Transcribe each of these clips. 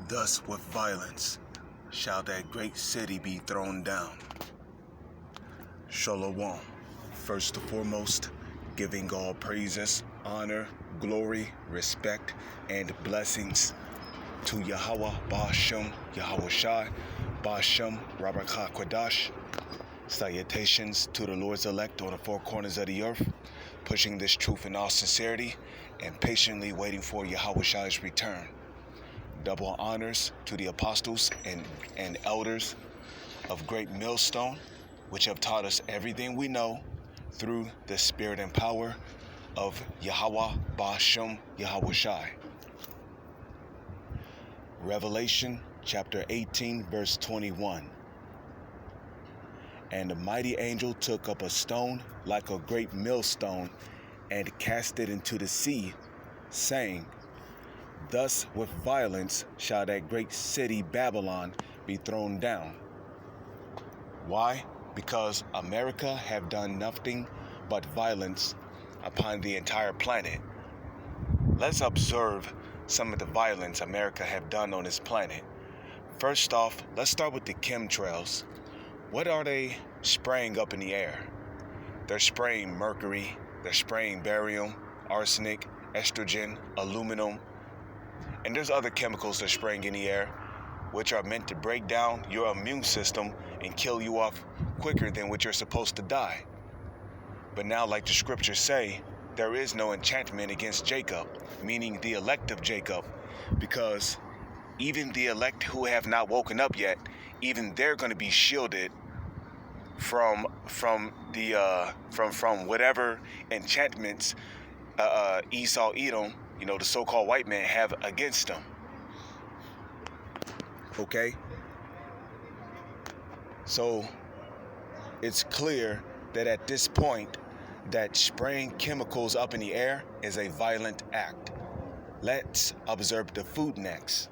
Thus with violence shall that great city be thrown down. Shalom. First and foremost, giving all praises, honor, glory, respect, and blessings to Yahweh Ba'ashem, Yahweh Shai, Ba'ashem, Rabbi Kwadash. Salutations to the Lord's elect on the four corners of the earth, pushing this truth in all sincerity and patiently waiting for Yahweh Shai's return. Double honors to the apostles and elders of Great Millstone, which have taught us everything we know through the spirit and power of Yahweh Ba'ashem, Yahweh Shai. Revelation chapter 18, verse 21. And the mighty angel took up a stone like a great millstone and cast it into the sea, saying, Thus with violence shall that great city Babylon be thrown down. Why? Because America have done nothing but violence upon the entire planet. Let's observe some of the violence America have done on this planet. First off, let's start with the chemtrails. What are they spraying up in the air? They're spraying mercury, they're spraying barium, arsenic, estrogen, aluminum, and there's other chemicals they're spraying in the air, which are meant to break down your immune system and kill you off quicker than what you're supposed to die. But now, like the scriptures say, there is no enchantment against Jacob, meaning the elect of Jacob, because even the elect who have not woken up yet, even they're going to be shielded from whatever enchantments Esau, Edom, the so-called white man, have against them. Okay? So it's clear that at this point that spraying chemicals up in the air is a violent act. Let's observe the food next.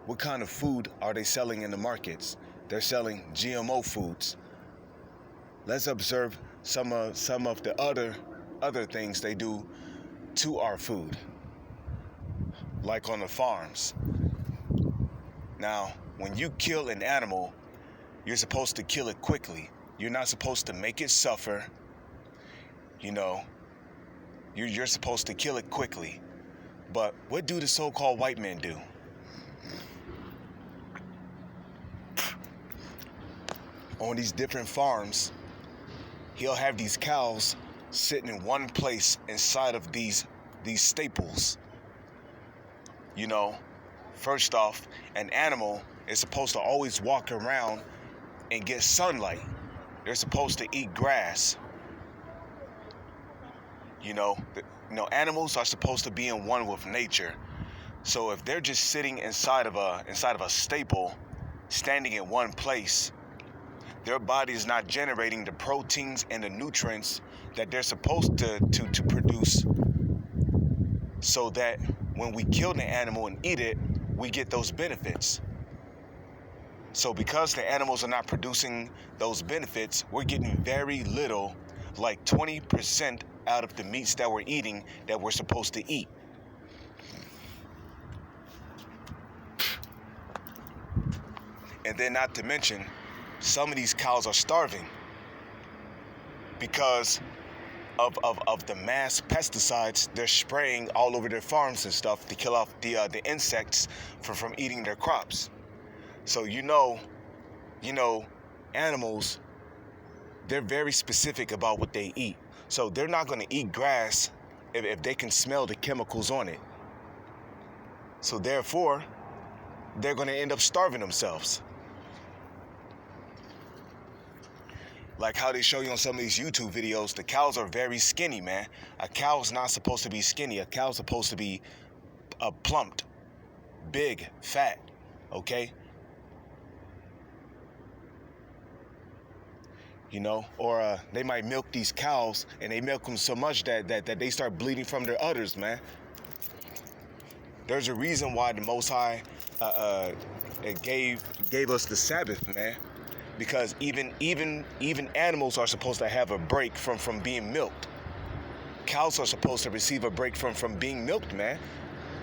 What kind of food are they selling in the markets? They're selling GMO foods. Let's observe some of the other things they do to our food, like on the farms. Now, when you kill an animal, you're supposed to kill it quickly. You're not supposed to make it suffer. You're supposed to kill it quickly. But what do the so-called white men do? On these different farms, he'll have these cows sitting in one place inside of these staples. First off, an animal is supposed to always walk around and get sunlight. They're supposed to eat grass. Animals are supposed to be in one with nature. So if they're just sitting inside of a staple, standing in one place, their body is not generating the proteins and the nutrients that they're supposed to produce, so that when we kill the animal and eat it, we get those benefits. So because the animals are not producing those benefits, we're getting very little, like 20% out of the meats that we're eating that we're supposed to eat. And then not to mention, some of these cows are starving because of the mass pesticides they're spraying all over their farms and stuff to kill off the insects from eating their crops. So animals, they're very specific about what they eat. So they're not going to eat grass if they can smell the chemicals on it. So therefore, they're going to end up starving themselves. Like how they show you on some of these YouTube videos, the cows are very skinny, man. A cow's not supposed to be skinny. A cow's supposed to be plumped, big, fat, okay? Or they might milk these cows, and they milk them so much that they start bleeding from their udders, man. There's a reason why the Most High gave us the Sabbath, man. Because even animals are supposed to have a break from being milked. Cows are supposed to receive a break from being milked, man.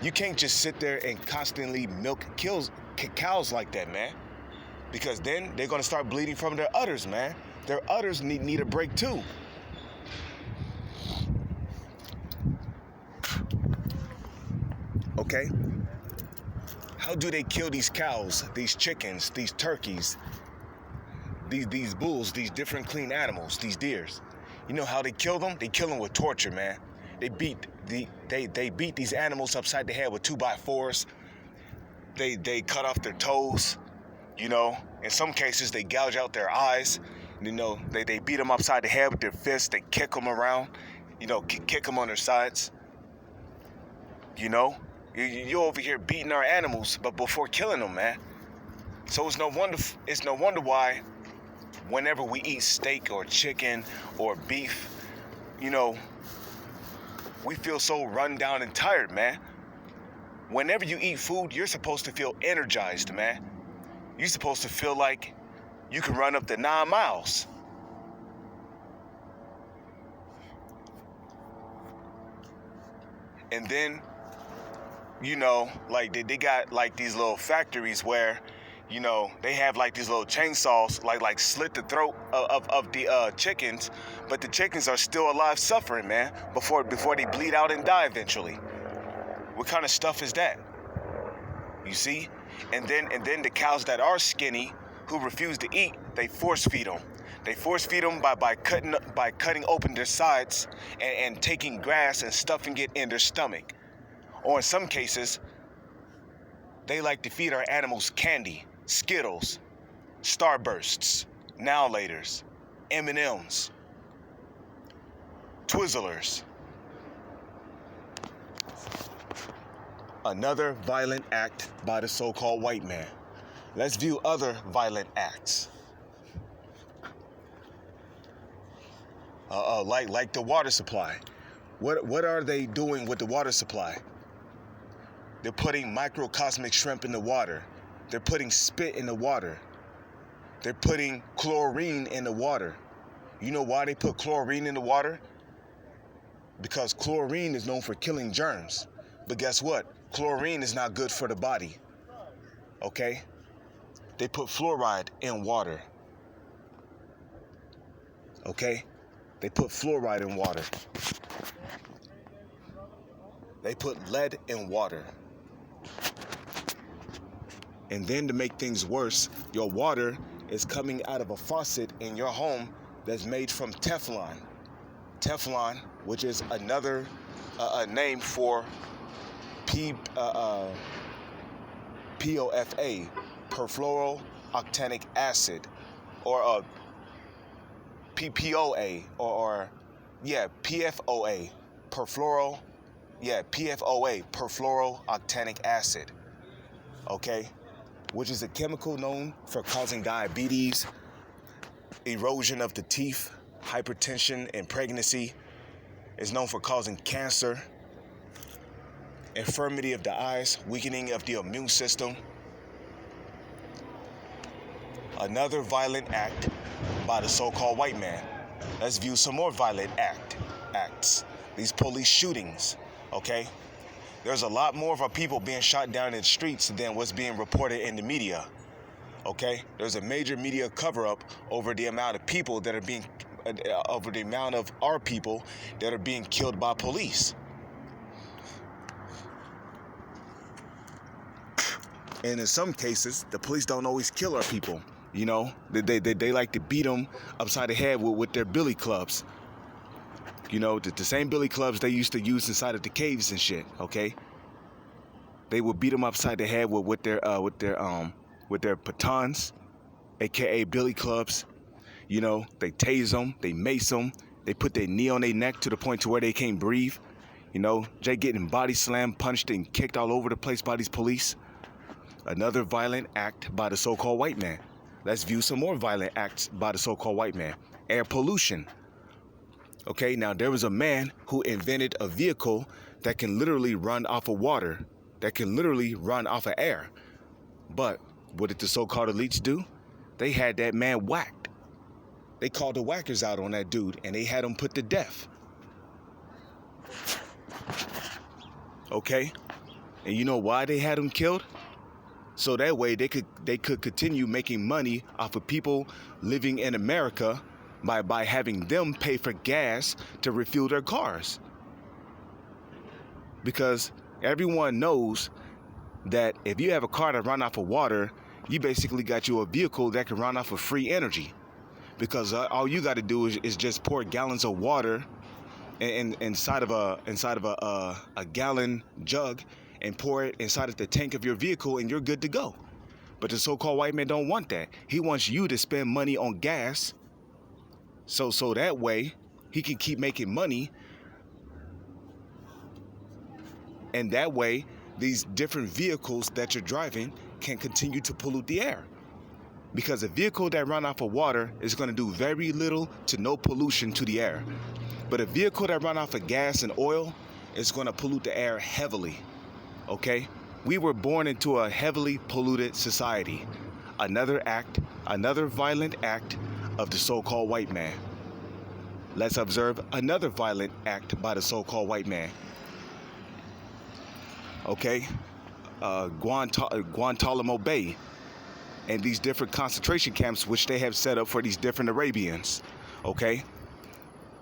You can't just sit there and constantly milk cows like that, man. Because then they're gonna start bleeding from their udders, man. Their udders need a break too. Okay? How do they kill these cows, these chickens, these turkeys, these bulls, these different clean animals, these deers? You know how they kill them? They kill them with torture, man. They beat these animals upside the head with 2x4s. They cut off their toes. You know, in some cases they gouge out their eyes. You know, they beat them upside the head with their fists. They kick them around. You know, kick them on their sides. You know, you over here beating our animals, but before killing them, man. So it's no wonder why whenever we eat steak or chicken or beef, you know, we feel so run down and tired, man. Whenever you eat food, you're supposed to feel energized, man. You're supposed to feel like you can run up to 9 miles. And then, you know, like they got like these little factories where, you know, they have like these little chainsaws, like slit the throat of the chickens, but the chickens are still alive suffering, man, before they bleed out and die eventually. What kind of stuff is that? You see? And then the cows that are skinny, who refuse to eat, they force feed them. They force feed them by cutting open their sides and taking grass and stuffing it in their stomach. Or in some cases, they like to feed our animals candy, Skittles, Starbursts, Now Laters, M&Ms, Twizzlers. Another violent act by the so-called white man. Let's view other violent acts. Like the water supply. What are they doing with the water supply? They're putting microcosmic shrimp in the water. They're putting spit in the water. They're putting chlorine in the water. You know why they put chlorine in the water? Because chlorine is known for killing germs. But guess what? Chlorine is not good for the body. Okay? They put fluoride in water. Okay? They put fluoride in water. They put lead in water. And then to make things worse, your water is coming out of a faucet in your home that's made from Teflon. Teflon, which is another name for POFA, perfluorooctanic acid, or PPOA, or PFOA, PFOA, perfluorooctanic acid, okay, which is a chemical known for causing diabetes, erosion of the teeth, hypertension, and pregnancy. It's known for causing cancer, infirmity of the eyes, weakening of the immune system. Another violent act by the so-called white man. Let's view some more violent acts. These police shootings, okay? There's a lot more of our people being shot down in the streets than what's being reported in the media, okay? There's a major media cover-up over the amount of people that are being, over the amount of our people that are being killed by police. And in some cases, the police don't always kill our people. You know, they like to beat them upside the head with their billy clubs. You know, the same billy clubs they used to use inside of the caves and shit. Okay, they would beat them upside the head with their batons, aka billy clubs. You know, they tase them, they mace them, they put their knee on their neck to the point to where they can't breathe. You know, Jay getting body slammed, punched, and kicked all over the place by these police. Another violent act by the so-called white man. Let's view some more violent acts by the so-called white man. Air pollution. Okay, now there was a man who invented a vehicle that can literally run off of water, that can literally run off of air. But what did the so-called elites do? They had that man whacked. They called the whackers out on that dude, and they had him put to death. Okay? And you know why they had them killed? So that way they could continue making money off of people living in America by having them pay for gas to refuel their cars. Because everyone knows that if you have a car that runs off of water, you basically got you a vehicle that can run off of free energy. Because all you got to do is just pour gallons of water inside of a gallon jug and pour it inside of the tank of your vehicle, and you're good to go. But the so-called white man don't want that. He wants you to spend money on gas, so that way he can keep making money, and that way these different vehicles that you're driving can continue to pollute the air. Because a vehicle that runs off of water is going to do very little to no pollution to the air. But a vehicle that runs off of gas and oil is going to pollute the air heavily. Okay? We were born into a heavily polluted society. Another violent act of the so-called white man. Let's observe another violent act by the so-called white man. Okay? Guantanamo Bay and these different concentration camps which they have set up for these different Arabians. Okay?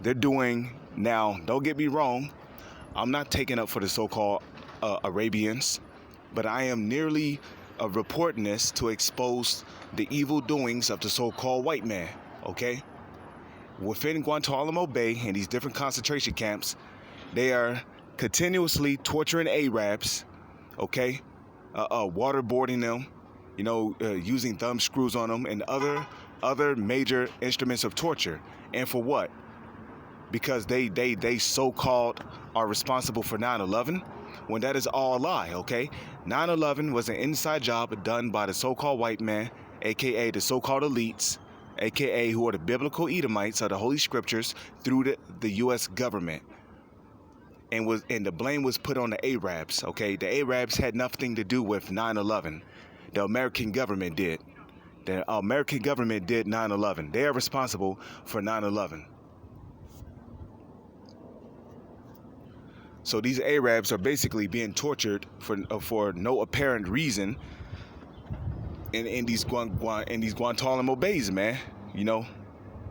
They're doing, now, don't get me wrong, I'm not taking up for the so-called Arabians, but I am nearly reporting this to expose the evil doings of the so-called white man. Okay? Within Guantanamo Bay and these different concentration camps, they are continuously torturing Arabs, okay? Waterboarding them, using thumb screws on them and other major instruments of torture. And for what? Because they so-called are responsible for 9/11, when that is all a lie, okay? 9/11 was an inside job done by the so-called white man, aka the so-called elites, aka who are the biblical Edomites of the Holy Scriptures, through the U.S. government. And the blame was put on the Arabs, okay? The Arabs had nothing to do with 9/11. The American government did. The American government did 9/11. They are responsible for 9/11. So these Arabs are basically being tortured for no apparent reason in these Guantanamo Bays, man.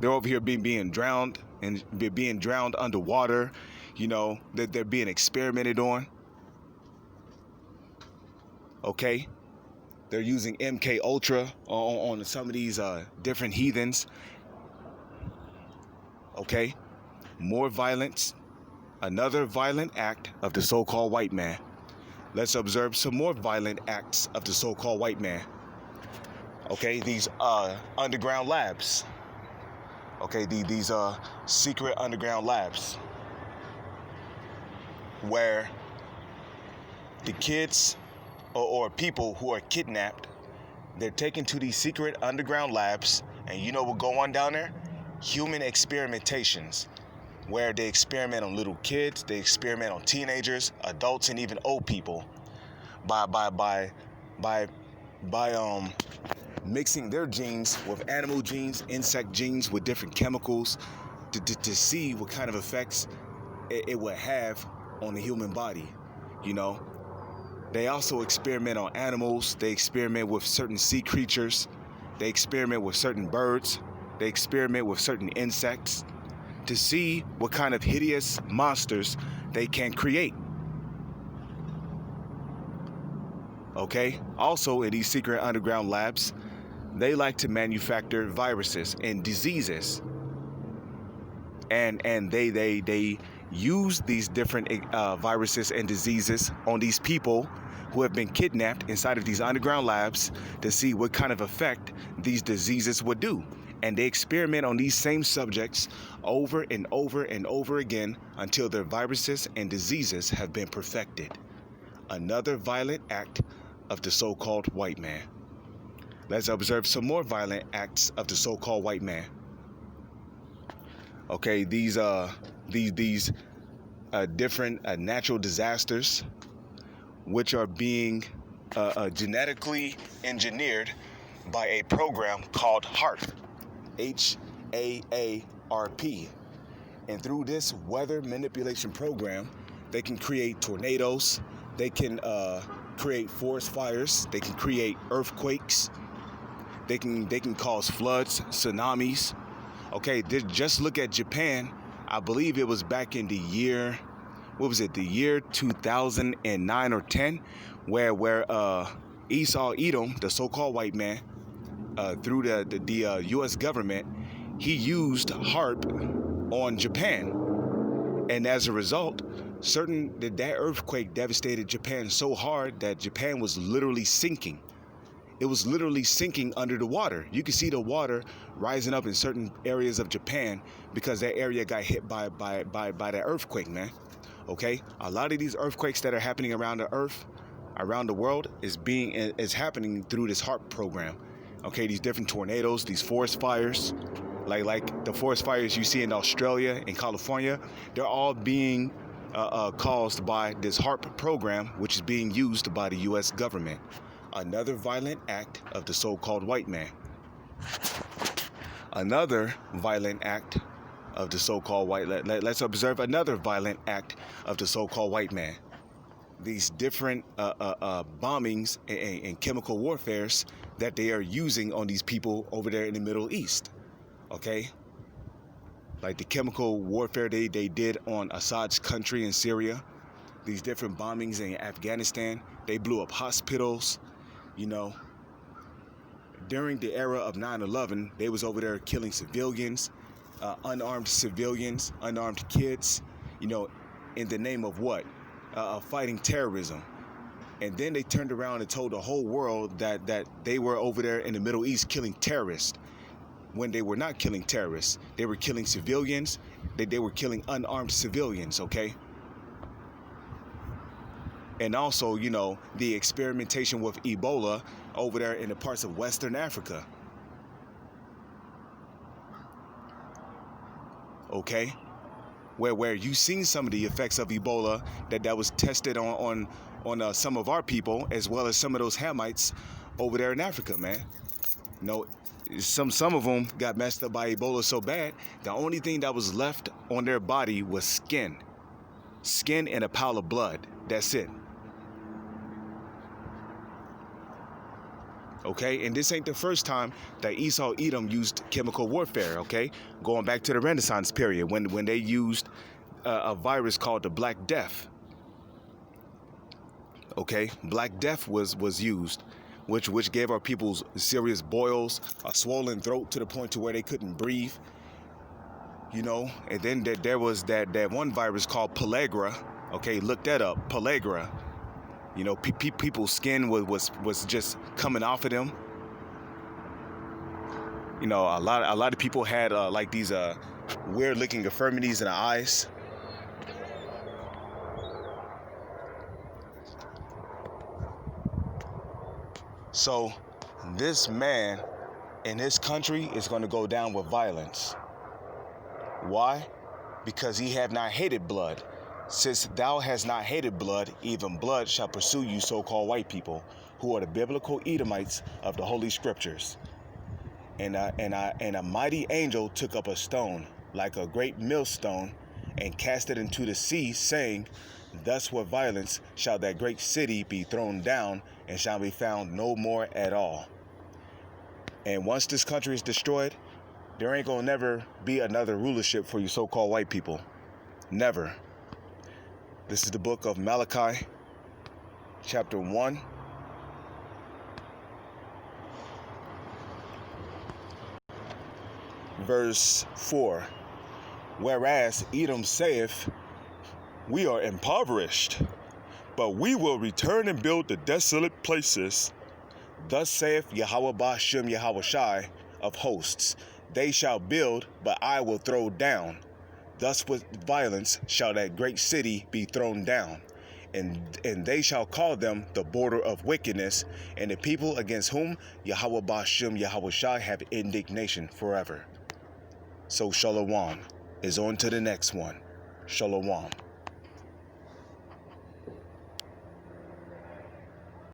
They're over here being drowned and being drowned underwater. That they're being experimented on. Okay, they're using MK Ultra on some of these different heathens. Okay, more violence. Another violent act of the so-called white man. Let's observe some more violent acts of the so-called white man. Okay, these underground labs. Okay, these secret underground labs where the kids or people who are kidnapped, they're taken to these secret underground labs, and you know what go on down there? Human experimentations, where they experiment on little kids, they experiment on teenagers, adults, and even old people by mixing their genes with animal genes, insect genes, with different chemicals to see what kind of effects it would have on the human body. They also experiment on animals. They experiment with certain sea creatures. They experiment with certain birds. They experiment with certain insects to see what kind of hideous monsters they can create. Okay? Also, in these secret underground labs, they like to manufacture viruses and diseases. And they use these different viruses and diseases on these people who have been kidnapped inside of these underground labs to see what kind of effect these diseases would do. And they experiment on these same subjects over and over and over again until their viruses and diseases have been perfected. Another violent act of the so-called white man. Let's observe some more violent acts of the so-called white man. Okay, these different natural disasters, which are being genetically engineered by a program called HAARP, HAARP. And through this weather manipulation program, they can create tornadoes, They can create forest fires. They can create earthquakes. They can cause floods, tsunamis. Okay, just look at Japan. I believe it was back in the year, what was it? The year 2009 or 10, where Esau Edom, the so-called white man, through the U.S. government, he used HARP on Japan, and as a result, that earthquake devastated Japan so hard that Japan was literally sinking. It was literally sinking under the water. You can see the water rising up in certain areas of Japan because that area got hit by that earthquake, man. Okay, a lot of these earthquakes that are happening around the earth, around the world, is happening through this HARP program. Okay, these different tornadoes, these forest fires, like the forest fires you see in Australia and California, they're all being caused by this HARP program, which is being used by the U.S. government. Another violent act of the so-called white man. Another violent act of the so-called white. Let's observe another violent act of the so-called white man. These different bombings and chemical warfares that they are using on these people over there in the Middle East. Okay, like the chemical warfare they did on Assad's country in Syria. These different bombings in Afghanistan. They blew up hospitals. You know, during the era of 9/11, they was over there killing civilians, unarmed civilians, unarmed kids, you know, in the name of what? Fighting terrorism. And then they turned around and told the whole world that they were over there in the Middle East killing terrorists, when they were not killing terrorists. They were killing civilians. They were killing unarmed civilians, okay? And also, you know, the experimentation with Ebola over there in the parts of Western Africa. Okay? Where you seen some of the effects of Ebola that was tested on some of our people, as well as some of those Hamites over there in Africa, man. You know, some of them got messed up by Ebola so bad, the only thing that was left on their body was skin. Skin and a pile of blood. That's it. Okay, and this ain't the first time that Esau Edom used chemical warfare, okay? Going back to the Renaissance period when they used a virus called the Black Death. Okay, Black Death was used, which gave our people serious boils, a swollen throat to the point to where they couldn't breathe. You know, and then there was that one virus called pellagra. Okay, look that up, pellagra. You know, people's skin was just coming off of them. You know, a lot of people had like these weird looking infirmities in the eyes. So this man in his country is going to go down with violence. Why? Because he have not hated blood. Since thou hast not hated blood, even blood shall pursue you, so-called white people, who are the biblical Edomites of the Holy Scriptures. And a mighty angel took up a stone, like a great millstone, and cast it into the sea, saying, Thus with violence shall that great city be thrown down, and shall be found no more at all. And once this country is destroyed, there ain't gonna never be another rulership for you so-called white people. Never. This is the book of Malachi, chapter 1. Verse 4. Whereas Edom saith, We are impoverished, but we will return and build the desolate places. Thus saith Yahweh Bashem Yahweh Shai of hosts, They shall build, but I will throw down. Thus with violence shall that great city be thrown down, and they shall call them the border of wickedness, and the people against whom Yahweh Bashem Yahweh Shai have indignation forever. So Shalom is on to the next one. Shalom.